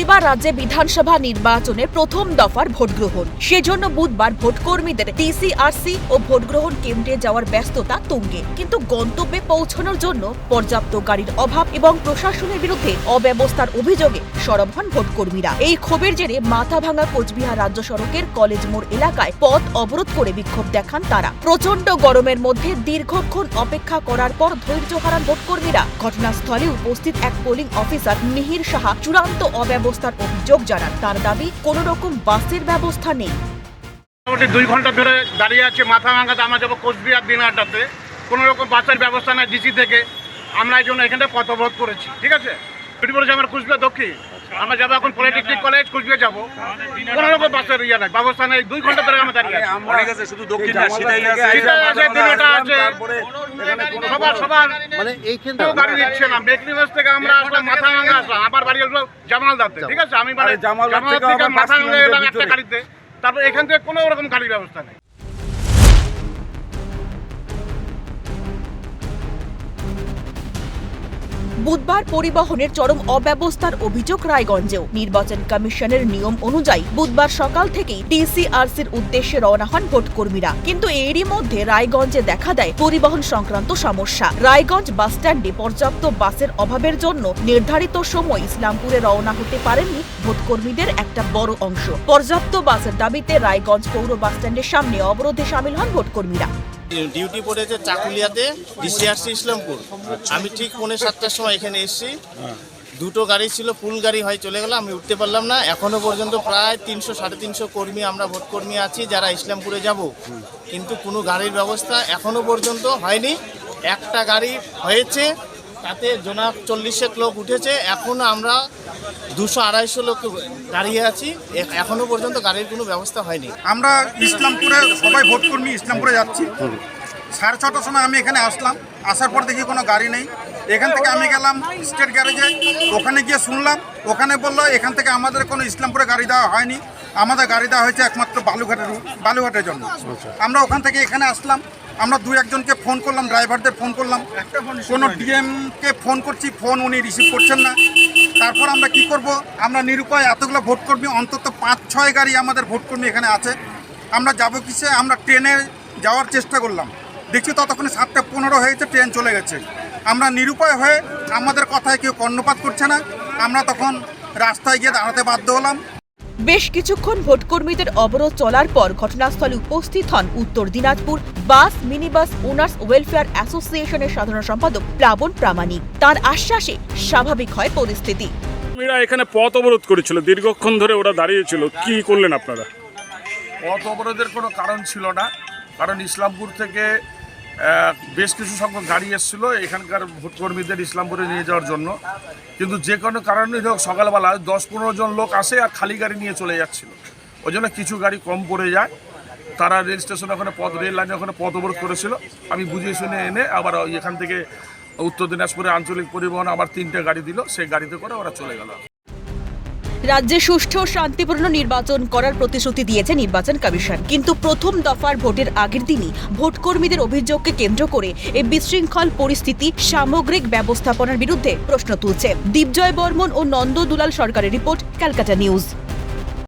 শনিবার রাজ্যে বিধানসভা নির্বাচনে প্রথম দফার ভোট গ্রহণ। সেজন্য বুধবার ভোটকর্মীদের টিসিআরসি ও ভোটগ্রহণ কেন্দ্রে যাওয়ার ব্যস্ততা তুঙ্গে। কিন্তু গন্তব্যে পৌঁছানোর জন্য পর্যাপ্ত গাড়ির অভাব এবং প্রশাসনের বিরুদ্ধে অব্যবস্থার অভিযোগে সরব হন ভোটকর্মীরা। এই ক্ষোভের জেরে মাথাভাঙা কোচবিহার রাজ্য সড়কের কলেজ মোড় এলাকায় পথ অবরোধ করে বিক্ষোভ দেখান তারা। প্রচন্ড গরমের মধ্যে দীর্ঘক্ষণ অপেক্ষা করার পর ধৈর্য হারান ভোটকর্মীরা। ঘটনাস্থলে উপস্থিত এক পোলিং অফিসার মিহির সাহা চূড়ান্ত অব্যবস্থার অভিযোগ জানান। তার দাবি কোন রকম বাসের ব্যবস্থা নেই। 2 ঘন্টা ধরে দাঁড়িয়ে আছে মাথাভাঙাতে, আমরা যাবো কোচবিহার দিনহাটাতে, কোনো রকম বাসের ব্যবস্থা নাই ডিসি থেকে। আমরা এই জন্য এখানে পথ অবরোধ করেছি। ঠিক আছে, ছুটি পড়েছে আমার কোচবিহার দক্ষিণ, আমরা যাবো এখন পলিটেকনিক কলেজ কোচবিহার যাবো, কোনো রকম বাসের ইয়ে নাই, ব্যবস্থা নেই। 2 ঘন্টা ধরে আমরা দাঁড়িয়ে আছি। শুধু দক্ষিণ না, সেটাই আছে, দিনহাটা আছে, সবার মানে এইখানে গাড়ি দিচ্ছিলাম। বেকরিবাস থেকে আমরা আসলাম, মাথাভাঙা আসলাম, আবার বাড়ি আসলাম জামালদাতে। ঠিক আছে, আমি জামালদার থেকে মাথাভাঙা এলাম একটা গাড়িতে, তারপর এখান থেকে কোনো রকম গাড়ির ব্যবস্থা নেই। বুধবার পরিবহনের চরম অব্যবস্থার অভিযোগ রায়গঞ্জেও। নির্বাচন কমিশনের নিয়ম অনুযায়ী বুধবার সকাল থেকেই টিসিআরসির উদ্দেশ্যে রওনা হন ভোটকর্মীরা। কিন্তু এরই মধ্যে রায়গঞ্জে দেখা দেয় পরিবহন সংক্রান্ত সমস্যা। রায়গঞ্জ বাসস্ট্যান্ডে পর্যাপ্ত বাসের অভাবের জন্য নির্ধারিত সময় ইসলামপুরে রওনা হতে পারেননি ভোটকর্মীদের একটা বড় অংশ। পর্যাপ্ত বাসের দাবিতে রায়গঞ্জ পৌর বাসস্ট্যান্ডের সামনে অবরোধে সামিল হন ভোটকর্মীরা। ডিউটি পড়েছে চাকুলিয়াতে, ডিসিআরসি ইসলামপুর। আমি ঠিক 7:45 সময় এখানে এসেছি। 2টো গাড়ি ছিল, ফুল গাড়ি হয় চলে গেল, আমি উঠতে পারলাম না। এখনো পর্যন্ত প্রায় 300-350 কর্মী, আমরা ভোটকর্মী আছি যারা ইসলামপুরে যাব, কিন্তু কোনো গাড়ির ব্যবস্থা এখনো পর্যন্ত হয়নি। একটা গাড়ি হয়েছে, তাতে জোনাক 40 লোক উঠেছে। এখনো আমরা 200-250 লোক দাঁড়িয়ে আছি, এখনো পর্যন্ত গাড়ির কোনো ব্যবস্থা হয়নি। আমরা ইসলামপুরে সবাই ভোটকর্মী ইসলামপুরে যাচ্ছি। 6:30টার সময় আমি এখানে আসলাম, আসার পর দেখি কোনো গাড়ি নেই। এখান থেকে আমি গেলাম স্টেট গ্যারেজে, ওখানে গিয়ে শুনলাম, ওখানে বললো এখান থেকে আমাদের কোনো ইসলামপুরে গাড়ি দেওয়া হয়নি, আমাদের গাড়ি দেওয়া হয়েছে একমাত্র বালুঘাটের জন্য। আমরা ওখান থেকে এখানে আসলাম, আমরা 2-1জনকে ফোন করলাম, ড্রাইভারদের ফোন করলাম, কোনো ডিএমকে ফোন করছি, ফোন উনি রিসিভ করছেন না। তারপর আমরা কি করব, আমরা নিরুপায়, এতগুলো ভোটকর্মী, অন্তত 5-6 গাড়ি আমাদের ভোটকর্মী এখানে আছে। আমরা যাবো কিসে? আমরা ট্রেনে যাওয়ার চেষ্টা করলাম, দেখছি ততক্ষণে 7:15 হয়েছে, ট্রেন চলে গেছে। আমরা নিরুপায় হয়ে, আমাদের কথায় কেউ কর্ণপাত করছে না, আমরা তখন রাস্তায় গিয়ে দাঁড়াতে বাধ্য হলাম। বেশ কিছুক্ষণ ভোটকর্মীদের অবরোধ চলার পর ঘটনাস্থলে উপস্থিত হন উত্তর Dinajpur bus minibus owners welfare অ্যাসোসিয়েশনের সাধারণ সম্পাদক প্লাবন প্রামাণিক। তার আশ্বাসে স্বাভাবিক হয় পরিস্থিতি। এখানে পথ অবরোধ করেছিল, দীর্ঘক্ষণ ধরে ওরা দাঁড়িয়েছিল, কি করলেন আপনারা? পথ অবরোধের কোনো কারণ ছিল না, কারণ ইসলামপুর থেকে বেশ কিছু সংখ্যক গাড়ি এসেছিল এখানকার ভোটকর্মীদের ইসলামপুরে নিয়ে যাওয়ার জন্য। কিন্তু যে কোনো কারণে হোক সকালবেলা 10-15 জন লোক আসে আর খালি গাড়ি নিয়ে চলে যাচ্ছিল, ওই জন্য কিছু গাড়ি কম পড়ে যায়। তারা রেল স্টেশনে ওখানে রেল লাইনে ওখানে পথ অবরোধ করেছিল। আমি বুঝিয়ে শুনে এনে আবার এখান থেকে উত্তর দিনাজপুরে আঞ্চলিক পরিবহন আবার 3টে গাড়ি দিল, সেই গাড়িতে করে ওরা চলে গেল। রাজ্যে সুষ্ঠু ও শান্তিপূর্ণ নির্বাচন করার প্রতিশ্রুতি দিয়েছে নির্বাচন কমিশন, কিন্তু প্রথম দফার ভোটের আগের দিনই ভোটকর্মীদের অভিযোগকে কেন্দ্র করে এই বিশৃঙ্খল পরিস্থিতি সামগ্রিক ব্যবস্থাপনার বিরুদ্ধে প্রশ্ন তুলছে। দীপজয় বর্মন ও নন্দ দুলাল সরকারের রিপোর্ট, ক্যালকাটা নিউজ।